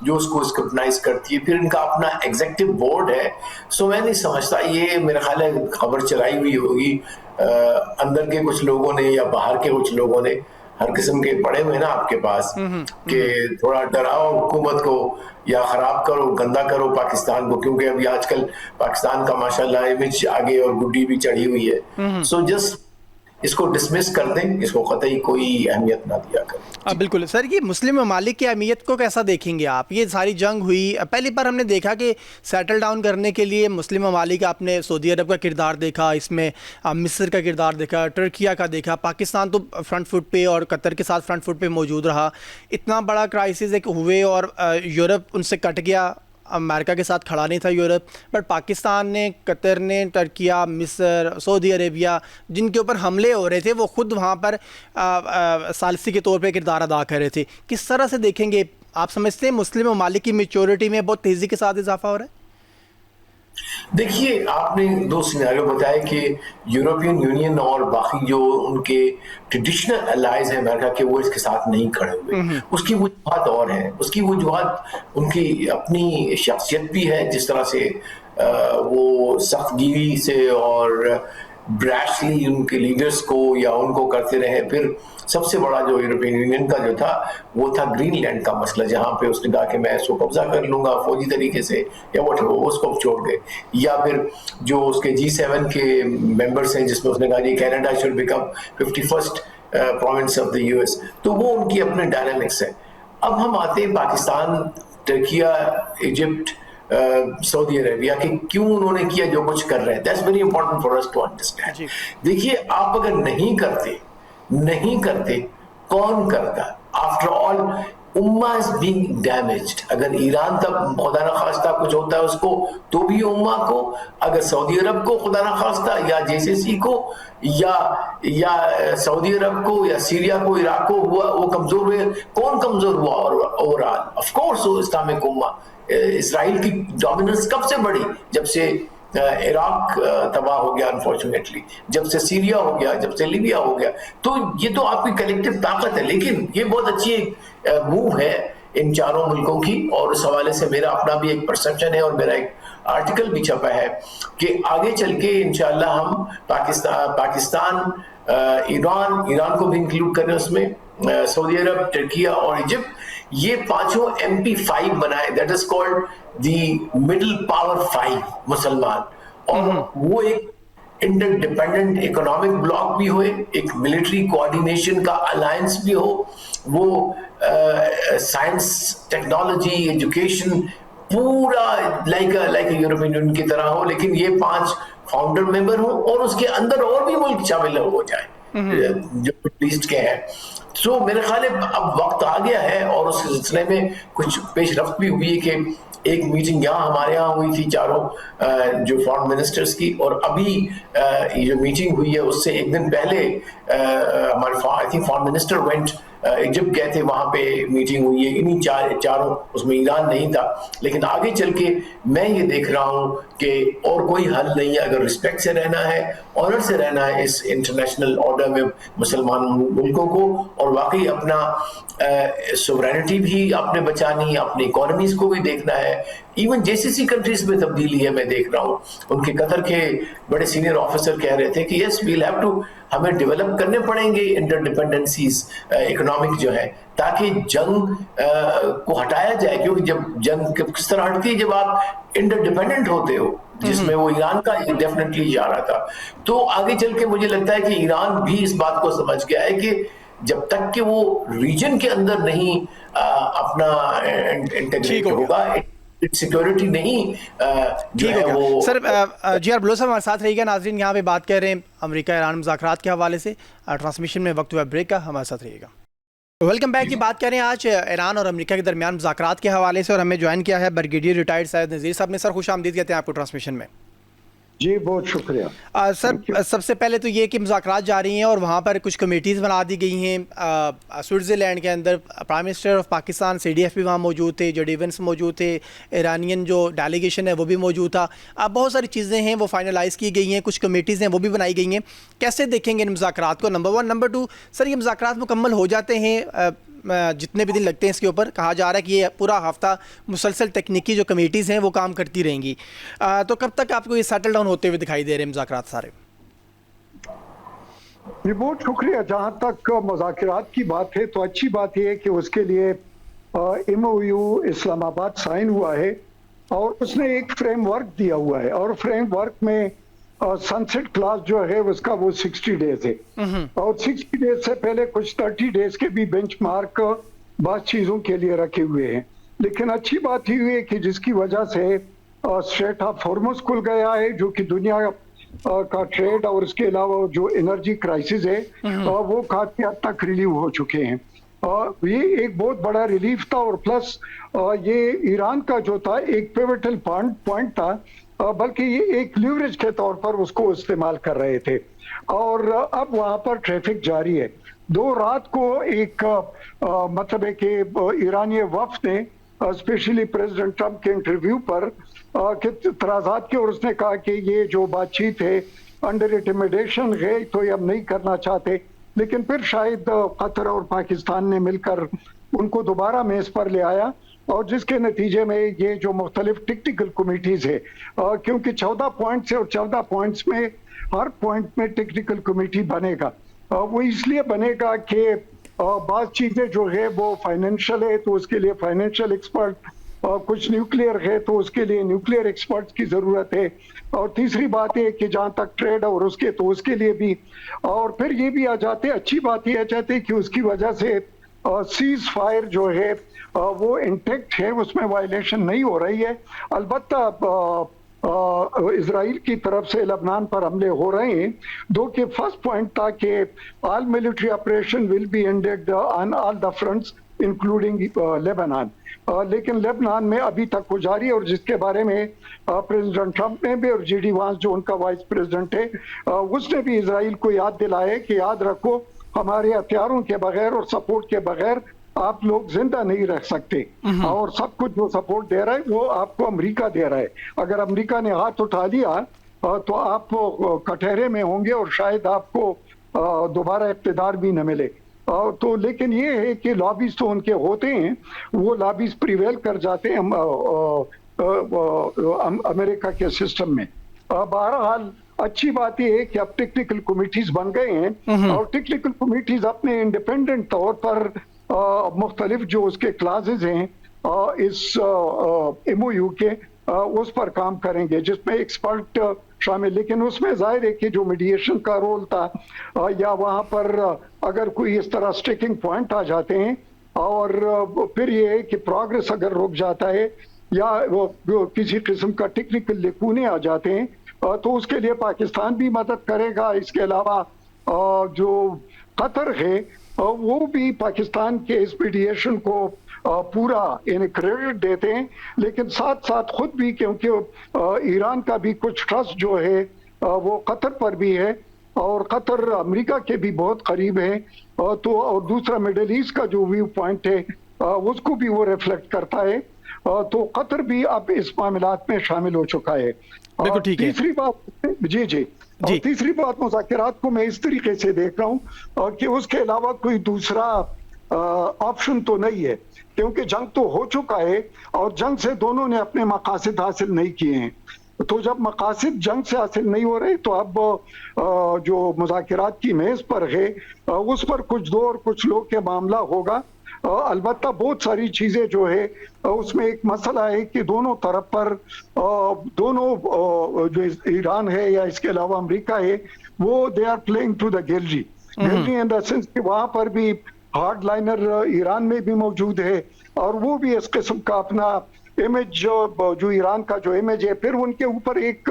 जो उसको स्क्रूटनाइज करती है, फिर इनका अपना एग्जीक्यूटिव बोर्ड है। सो मैं नहीं समझता, ये मेरा ख्याल है खबर चलाई हुई होगी अंदर के कुछ लोगों ने या बाहर के कुछ लोगों ने, हर किस्म के पड़े हुए ना आपके पास, कि थोड़ा डराओ हुकूमत को या खराब करो, गंदा करो पाकिस्तान को, क्योंकि अभी आजकल पाकिस्तान का माशाल्लाह इमेज आगे और गुड्डी भी चढ़ी हुई है। सो जस्ट इसको डिसमिस कर दें, इसको कतई कोई अहमियत ना दिया करें। बिल्कुल सर। ये मुस्लिम ममालिक की अहमियत को कैसा देखेंगे आप? ये सारी जंग हुई, पहली बार हमने देखा कि सेटल डाउन करने के लिए मुस्लिम ममालिक, आपने सऊदी अरब का किरदार देखा, इसमें मिस्र का किरदार देखा, टर्किया का देखा, पाकिस्तान तो फ्रंट फुट पे और कतर के साथ फ्रंट फुट पे मौजूद रहा। इतना बड़ा क्राइसिस एक हुए और यूरोप उनसे कट गया, अमेरिका के साथ खड़ा नहीं था यूरोप, बट पाकिस्तान ने, कतर ने, टर्किया, मिस्र, सऊदी अरेबिया, जिनके ऊपर हमले हो रहे थे, वो खुद वहाँ पर सालिसी के तौर पे किरदार अदा कर रहे थे। किस तरह से देखेंगे आप? समझते हैं मुस्लिम ममालिक की मेच्योरिटी में बहुत तेज़ी के साथ इजाफा हो रहा है? देखिए, आपने 2 सिनेरियो बताए कि यूरोपियन यूनियन और बाकी जो उनके ट्रेडिशनल अलाइज हैं अमेरिका के, वो इसके साथ नहीं खड़े हुए। उसकी वजूहत और है, उसकी वजूहत उनकी अपनी शख्सियत भी है, जिस तरह से वो सख्तगिरी से और ब्रैशली उनके लीडर्स को या उनको करते रहे। फिर सबसे बड़ा जो यूरोपियन यूनियन का जो था वो था ग्रीनलैंड का मसला, जहां पे उसने कहा कि मैं इसको कब्जा कर लूंगा फौजी तरीके से या वो उसको छोड़ गए। या फिर जो उसके G7 के मेंबर्स हैं, जिसमें उसने कहा कि Canada should become 51st province of the US, तो वो उनकी अपने डायनामिक्स है। अब हम आते हैं Pakistan, Turkiye, Egypt, Saudi Arabia के क्यों उन्होंने किया जो कुछ कर रहे हैं। That's very important for us to understand. देखिए, आप अगर नहीं करते कौन करता? आफ्टर ऑल उम्मा इज बीइंग डैमेज्ड। अगर ईरान तक खुदा ना खास्ता कुछ होता है उसको, तो भी उम्मा को, अगर सऊदी अरब को खुदा ना खास्ता, या JCC को, या सऊदी अरब को, या सीरिया को, इराक को हुआ, वो कमजोर हुए। कौन कमजोर हुआ ओवरऑल? ऑफ कोर्स वो इस्लामिक उम्मा। इसराइल की डोमिनेंस कब से बढ़ी? जब से इराक तबाह हो गया अनफॉर्चुनेटली, जब से सीरिया हो गया, जब से लीबिया हो गया। तो ये तो आपकी कलेक्टिव ताकत है। लेकिन ये बहुत अच्छी मूव है इन चारों मुल्कों की, और उस हवाले से मेरा अपना भी एक परसेप्शन है और मेरा एक आर्टिकल भी छपा है कि आगे चल के इंशाल्लाह हम पाकिस्तान, ईरान को भी इंक्लूड करें उसमें, सऊदी अरब, टर्किया और इजिप्ट, ये पांचों MP5 बनाए, that is called the middle power 5 मुसलमान, और वो एक इंटरडिपेंडेंट इकोनॉमिक ब्लॉक भी हो, एक मिलिट्री कोऑर्डिनेशन का अलायंस भी हो, वो साइंस, टेक्नोलॉजी, एजुकेशन पूरा लाइक यूरोपियन यूनियन की तरह हो, लेकिन ये 5 फाउंडर मेंबर हो और उसके अंदर और भी मुल्क शामिल हो जाए जो मिडिल ईस्ट के हैं। तो मेरे ख्याल है अब वक्त आ गया है और उस सिलसिले में कुछ पेशरफ्त भी हुई है कि एक मीटिंग यहाँ हमारे यहाँ हुई थी चारों जो फॉरेन मिनिस्टर्स की, और अभी ये जो मीटिंग हुई है उससे एक दिन पहले हमारे I think foreign minister went Egypt गए थे, वहां पे मीटिंग हुई है इन्हीं चारों, उसमें ईरान नहीं था। लेकिन आगे चल के मैं ये देख रहा हूँ कि और कोई हल नहीं है, अगर रिस्पेक्ट से रहना है, ऑनर से रहना है इस इंटरनेशनल ऑर्डर में मुसलमान मुल्कों को, और वाकई अपना सोवरेनिटी भी आपने बचानी है, अपनी इकोनॉमीज को भी देखना है। इवन जेसीसी कंट्रीज में तब्दीली है, मैं देख रहा हूँ उनके कतर के बड़े सीनियर ऑफिसर कह रहे थे कि यस वील हैव टू, हमें डेवलप करने पड़ेंगे इंटरडिपेंडेंसीज इकोनॉमिक जो है, ताकि जंग को हटाया जाए। क्योंकि जब जंग किस तरह हटती है, जब आप इंटरडिपेंडेंट होते हो, जिसमें वो ईरान का डेफिनेटली जा रहा था। तो आगे चल के मुझे लगता है कि ईरान भी इस बात को समझ गया है कि जब तक कि वो रीजन के अंदर नहीं अपना इंटीग्रेट होगा, सिक्योरिटी नहीं जो है वो। सर जी आर बलोच साहब हमारे साथ रहिएगा। नाजरीन यहाँ पे बात कर रहे हैं अमेरिका ईरान मुज़ाकरात के हवाले से। ट्रांसमिशन में वक्त हुआ ब्रेक का, हमारे साथ रहिएगा। वेलकम बैक की बात करें आज ईरान और अमेरिका के दरमियान मुज़ाकरात के हवाले से, और हमें ज्वाइन किया है ब्रिगेडियर रिटायर्ड सैयद नज़ीर साहब ने। सर खुश आमदीद कहते हैं आपको ट्रांसमिशन में। जी बहुत शुक्रिया। सर सबसे पहले तो ये कि मुज़ाकरात जारी हैं और वहाँ पर कुछ कमेटीज़ बना दी गई हैं। स्विट्ज़रलैंड के अंदर prime minister of Pakistan CDF भी वहाँ मौजूद थे, जेडी वेंस मौजूद थे, ईरानियन जो डेलीगेशन है वो भी मौजूद था। अब बहुत सारी चीज़ें हैं वो फाइनलाइज़ की गई हैं, कुछ कमेटीज़ हैं वो भी बनाई गई हैं। कैसे देखेंगे इन मुज़ाकरात को, नंबर 1। नंबर 2 सर, ये मुज़ाकरात मुकम्मल हो जाते हैं, जितने भी दिन लगते हैं इसके ऊपर, कहा जा रहा है कि ये पूरा हफ्ता मुसलसल तकनीकी जो कमेटीज़ हैं वो काम करती रहेंगी, तो कब तक आपको ये सेटल डाउन होते हुए दिखाई दे रहे हैं मुज़ाकरात सारे? जी बहुत शुक्रिया। जहाँ तक मुज़ाकरात की बात है तो अच्छी बात यह है कि उसके लिए MOU इस्लामाबाद साइन हुआ है और उसने एक फ्रेमवर्क दिया हुआ है, और फ्रेमवर्क में सनसेट क्लास जो है उसका वो 60 डेज है, और 60 डेज से पहले कुछ 30 डेज के भी बेंचमार्क बात चीजों के लिए रखे हुए हैं। लेकिन अच्छी बात ही हुई है कि जिसकी वजह से स्ट्रेट ऑफ हॉर्मुज़ खुल गया है, जो कि दुनिया का ट्रेड और उसके अलावा जो एनर्जी क्राइसिस है वो काफी हद तक रिलीव हो चुके हैं। ये एक बहुत बड़ा रिलीफ था, और प्लस ये ईरान का जो था एक पिवटल पॉइंट था, बल्कि ये एक लीवरेज के तौर पर उसको इस्तेमाल कर रहे थे। और अब वहां पर ट्रैफिक जारी है। 2 रात को एक मतलब है कि ईरानी वफ्द ने स्पेशली प्रेसिडेंट ट्रंप के इंटरव्यू पर तराजात की, और उसने कहा कि ये जो बातचीत है अंडर इंटिमिडेशन है, तो ये हम नहीं करना चाहते। लेकिन फिर शायद कतर और पाकिस्तान ने मिलकर उनको दोबारा मेज पर ले आया, और जिसके नतीजे में ये जो मुख्तलिफ टेक्निकल कमेटीज है, क्योंकि 14 पॉइंट्स है और 14 पॉइंट्स में हर पॉइंट में टेक्निकल कमेटी बनेगा। वो इसलिए बनेगा कि बात चीजें जो है वो फाइनेंशियल है तो उसके लिए फाइनेंशियल एक्सपर्ट, कुछ न्यूक्लियर है तो उसके लिए न्यूक्लियर एक्सपर्ट्स की जरूरत है, और तीसरी बात है कि जहाँ तक ट्रेड और उसके तो उसके लिए भी। और फिर ये भी आ जाते, अच्छी बात ये आ जाती कि उसकी वजह से सीज फायर जो है वो इंटेक्ट है, उसमें वायलेशन नहीं हो रही है। अलबत्ता इजराइल की तरफ से लबनान पर हमले हो रहे हैं, दो के फर्स्ट पॉइंट था कि all military operation will be ended on all the fronts including Lebanon, लेकिन लेबनान में अभी तक वो जारी है, और जिसके बारे में प्रेसिडेंट ट्रंप ने भी और JD वांस जो उनका वाइस प्रेसिडेंट है उसने भी इजराइल को याद दिलाया कि याद रखो हमारे हथियारों के बगैर और सपोर्ट के बगैर आप लोग जिंदा नहीं रह सकते, और सब कुछ जो सपोर्ट दे रहा है वो आपको अमेरिका दे रहा है। अगर अमेरिका ने हाथ उठा लिया तो आप कटहरे में होंगे और शायद आपको दोबारा इक़्तिदार भी न मिले। तो लेकिन ये है कि लॉबीज तो उनके होते हैं, वो लॉबीज प्रिवेल कर जाते हैं अमेरिका के सिस्टम में। बहरहाल अच्छी बात यह है कि अब टेक्निकल कमेटीज बन गए हैं, और टेक्निकल कमेटीज अपने इंडिपेंडेंट तौर पर मुख्तलिफ जो उसके क्लासेस हैं इस MOU के उस पर काम करेंगे, जिसमें एक्सपर्ट शामिल। लेकिन उसमें जाहिर है कि जो मीडिएशन का रोल था या वहाँ पर अगर कोई इस तरह स्टिकिंग पॉइंट आ जाते हैं, और फिर ये है कि प्रोग्रेस अगर रुक जाता है या वो किसी किस्म का टेक्निकल लेकुने आ जाते हैं, तो उसके लिए पाकिस्तान भी मदद करेगा। इसके अलावा जो कतर है वो भी पाकिस्तान के इस मीडिएशन को पूरा इन्हें क्रेडिट देते हैं, लेकिन साथ साथ खुद भी, क्योंकि ईरान का भी कुछ ट्रस्ट जो है वो कतर पर भी है, और कतर अमेरिका के भी बहुत करीब है, तो और दूसरा मिडिल ईस्ट का जो व्यू पॉइंट है उसको भी वो रिफ्लेक्ट करता है, तो कतर भी अब इस मामलात में शामिल हो चुका है। बिल्कुल ठीक है। तीसरी बात जी जी और तीसरी बात, मुज़ाकिरात को मैं इस तरीके से देख रहा हूँ कि उसके अलावा कोई दूसरा ऑप्शन तो नहीं है, क्योंकि जंग तो हो चुका है और जंग से दोनों ने अपने मकासद हासिल नहीं किए हैं। तो जब मकासद जंग से हासिल नहीं हो रहे, तो अब जो मुज़ाकिरात की मेज पर है उस पर कुछ दो और कुछ लोग के मामला होगा। अलबत्ता बहुत सारी चीजें जो है उसमें एक मसला है कि दोनों तरफ पर दोनों जो ईरान है या इसके अलावा अमेरिका है, वो they are playing to the gallery in the sense कि वहां पर भी हार्ड लाइनर ईरान में भी मौजूद है, और वो भी इस किस्म का अपना इमेज जो ईरान का जो इमेज है, फिर उनके ऊपर एक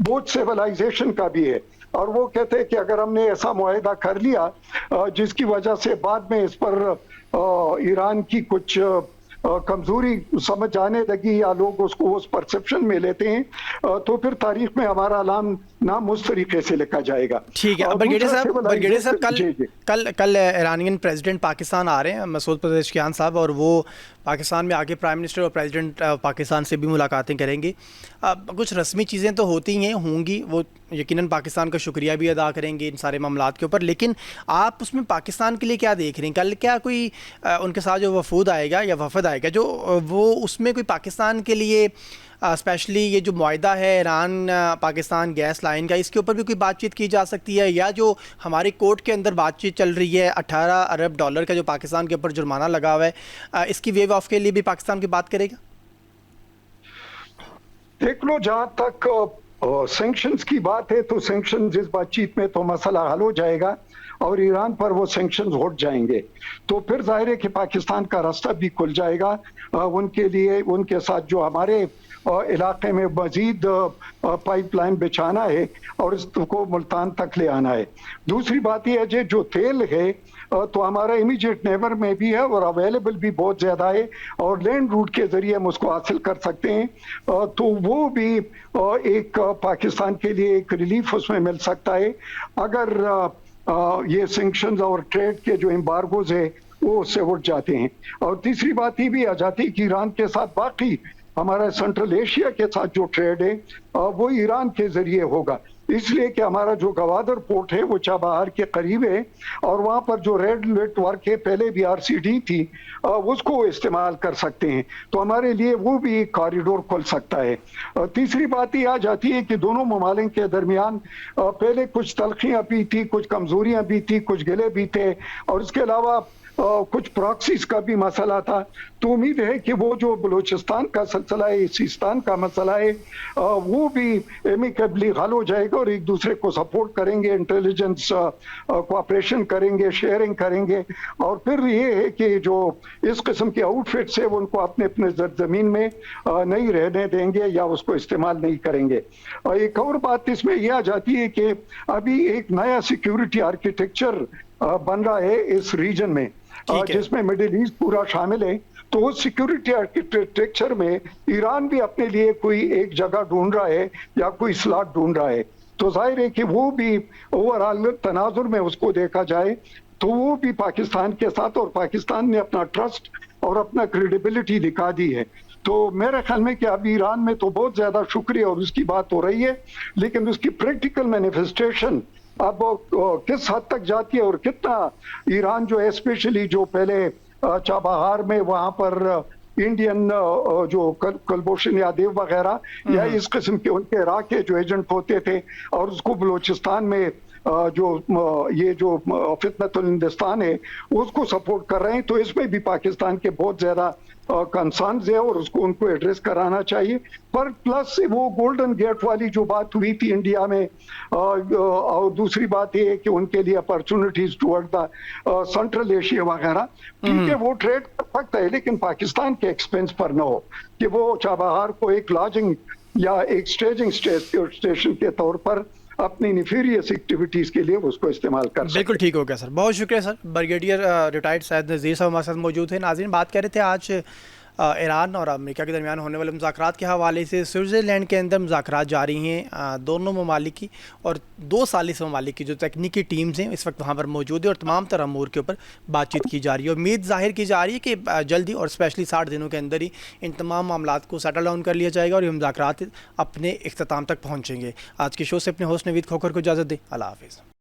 बोझ सिविलाइजेशन का भी है, और वो कहते हैं कि अगर हमने ऐसा मुआहिदा कर लिया जिसकी वजह से बाद में इस पर ईरान की कुछ कमजोरी समझ आने लगी या लोग उसको उस परसेप्शन में लेते हैं, तो फिर तारीख में हमारा नाम उस तरीके से लिखा जाएगा। ठीक है। ब्रिगेडियर साहब, कल ईरानियन प्रेसिडेंट पाकिस्तान आ रहे हैं, मसूद पेज़ेश्कियान साहब, और वो पाकिस्तान में आके प्राइम मिनिस्टर और प्रेसिडेंट पाकिस्तान से भी मुलाकातें करेंगे। कुछ रस्मी चीज़ें तो होती हैं होंगी, वो यकीनन पाकिस्तान का शुक्रिया भी अदा करेंगे इन सारे मामलात के ऊपर, लेकिन आप उसमें पाकिस्तान के लिए क्या देख रहे हैं? कल क्या कोई उनके साथ जो वफूद आएगा या वफद आएगा जो वो उसमें कोई पाकिस्तान के लिए स्पेशली ये जो मुआहिदा है ईरान पाकिस्तान गैस लाइन का, इसके ऊपर भी कोई बातचीत की जा सकती है? या जो हमारी कोर्ट के अंदर बातचीत चल रही है 18 अरब डॉलर का जो पाकिस्तान के ऊपर जुर्माना लगा हुआ है, इसकी वेव ऑफ के लिए भी पाकिस्तान की बात करेगा? देख लो, जहां तक सैंक्शंस की बात है तो सैंक्शंस इस बातचीत में तो मसला हल हो जाएगा और ईरान पर वो सैंक्शंस हट जाएंगे, तो फिर जाहिर है कि पाकिस्तान का रास्ता भी खुल जाएगा उनके लिए, उनके साथ जो हमारे इलाके में मजीद पाइपलाइन बिछाना है और इसको मुल्तान तक ले आना है। दूसरी बात यह है जो तेल है तो हमारा इमीडिएट नेबर में भी है और अवेलेबल भी बहुत ज़्यादा है, और लैंड रूट के ज़रिए हम उसको हासिल कर सकते हैं, तो वो भी एक पाकिस्तान के लिए एक रिलीफ उसमें मिल सकता है अगर ये सैंक्शंस और ट्रेड के जो एम्बार्गोज है वो उससे उठ जाते हैं। और तीसरी बात ये भी आ जाती है कि ईरान के साथ बाकी हमारा सेंट्रल एशिया के साथ जो ट्रेड है वो ईरान के जरिए होगा, इसलिए कि हमारा जो गवादर पोर्ट है वो चाबहार के करीब है और वहाँ पर जो रेड नेटवर्क है पहले भी आरसीडी थी उसको इस्तेमाल कर सकते हैं, तो हमारे लिए वो भी एक कॉरिडोर खुल सकता है। तीसरी बात ये आ जाती है कि दोनों ममालिक के दरमियान पहले कुछ तलखियाँ भी थी, कुछ कमजोरियाँ भी थी, कुछ गिले भी थे, और इसके अलावा कुछ प्रॉक्सीज का भी मसला था। तो उम्मीद है कि वो जो बलूचिस्तान का सिलसिला है, सिस्तान का मसला है, वो भी एमिकेबली हल हो जाएगा और एक दूसरे को सपोर्ट करेंगे, इंटेलिजेंस कोऑपरेशन करेंगे, शेयरिंग करेंगे, और फिर ये है कि जो इस किस्म के आउटफिट्स है वो उनको अपने अपने ज़मीन में नहीं रहने देंगे या उसको इस्तेमाल नहीं करेंगे। और एक और बात इसमें यह आ जाती है कि अभी एक नया सिक्योरिटी आर्किटेक्चर बन रहा है इस रीजन में जिसमें मिडिल ईस्ट पूरा शामिल है, तो उस सिक्योरिटी आर्किटेक्चर में ईरान भी अपने लिए कोई एक जगह ढूंढ रहा है या कोई स्लॉट ढूंढ रहा है, तो जाहिर है कि वो भी ओवरऑल तनाजुर में उसको देखा जाए तो वो भी पाकिस्तान के साथ, और पाकिस्तान ने अपना ट्रस्ट और अपना क्रेडिबिलिटी दिखा दी है। तो मेरे ख्याल में कि अब ईरान में तो बहुत ज्यादा शुक्रिया और उसकी बात हो रही है, लेकिन उसकी प्रैक्टिकल मैनिफेस्टेशन अब किस हद तक जाती है और कितना ईरान जो है स्पेशली जो पहले चाबहार में वहां पर इंडियन जो कुलभूषण यादव वगैरह या इस किस्म के उनके इराक के जो एजेंट होते थे और उसको बलूचिस्तान में जो ये जो फितनतुल हिंदुस्तान है उसको सपोर्ट कर रहे हैं, तो इसमें भी पाकिस्तान के बहुत ज्यादा कंसर्न्स है और उसको उनको एड्रेस कराना चाहिए। पर प्लस वो गोल्डन गेट वाली जो बात हुई थी इंडिया में, और दूसरी बात ये है कि उनके लिए opportunities toward the central Asia वगैरह, ठीक है वो ट्रेड कर सकता है लेकिन पाकिस्तान के एक्सपेंस पर न हो, कि वो चाबहार को एक लॉजिंग या एक स्टेजिंग स्टेशन के तौर पर अपनी निफेरियस एक्टिविटीज के लिए उसको इस्तेमाल कर सकते। बिल्कुल ठीक हो गया सर, बहुत शुक्रिया सर। ब्रिगेडियर रिटायर्ड सैयद नज़ीर साहब हमारे साथ मौजूद थे। नाज़रीन, बात कर रहे थे आज ईरान और अमेरिका के दरमियान होने वाले मुज़ाकरात के हवाले से। स्विट्ज़रलैंड के अंदर मुज़ाकरात जारी हैं दोनों ममालिक की, और 2 सालिस ममालिक की जो तकनीकी टीम्स हैं इस वक्त वहाँ पर मौजूद है और तमाम तरह अमूर के ऊपर बातचीत की जा रही है। उम्मीद जाहिर की जा रही है कि जल्दी और स्पेशली 60 दिनों के अंदर ही इन तमाम मामलात को सेटल डाउन कर लिया जाएगा और ये मुज़ाकरात अपने इख्तिताम तक पहुँचेंगे। आज के शो से अपने होस्ट नवीद खोखर को इजाज़त दें। अल्लाह हाफ़िज़।